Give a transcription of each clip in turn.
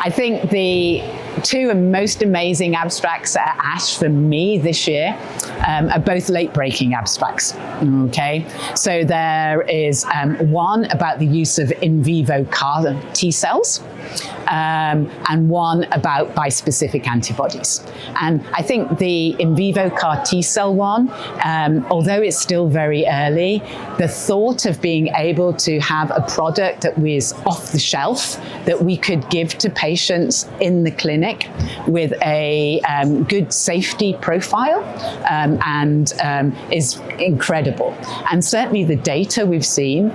I think the two most amazing abstracts at ASH for me this year are both late-breaking abstracts, okay? So there is one about the use of in vivo CAR-T cells, and one about bispecific antibodies. And I think the in vivo CAR-T cell one, although it's still very early, the thought of being able to have a product that was off the shelf that we could give to patients in the clinic with a good safety profile is incredible. And certainly the data we've seen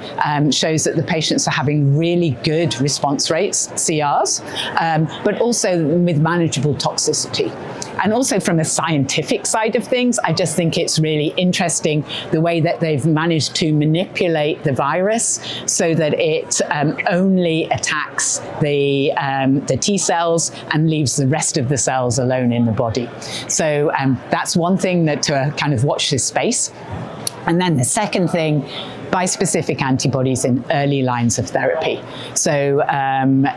shows that the patients are having really good response rates, CRs, but also with manageable toxicity. And also from a scientific side of things, I just think it's really interesting the way that they've managed to manipulate the virus so that it only attacks the T cells and leaves the rest of the cells alone in the body. So that's one thing that to kind of watch this space. And then the second thing, bispecific antibodies in early lines of therapy. So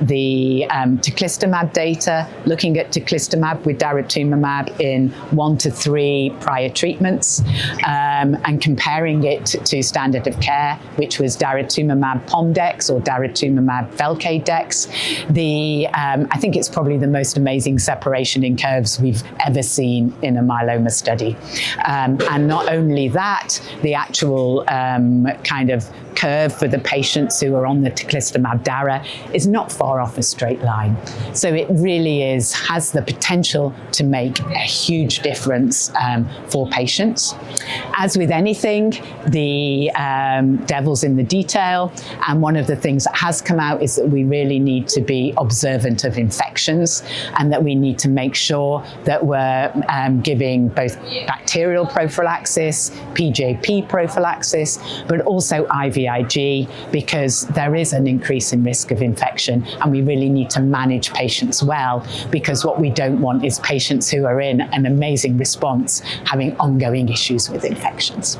the Teclistamab data, looking at Teclistamab with Daratumumab in 1 to 3 prior treatments, and comparing it to standard of care, which was Daratumumab Pomdex or Daratumumab Velcade-Dex. I think it's probably the most amazing separation in curves we've ever seen in a myeloma study. And not only that, the actual kind of curve for the patients who are on the Teclistamab Dara is not far off a straight line. So it really has the potential to make a huge difference for patients. As with anything, the devil's in the detail. And one of the things that has come out is that we really need to be observant of infections and that we need to make sure that we're giving both bacterial prophylaxis, PJP prophylaxis, but also IVIG, because there is an increase in risk of infection and we really need to manage patients well, because what we don't want is patients who are in an amazing response having ongoing issues with infections.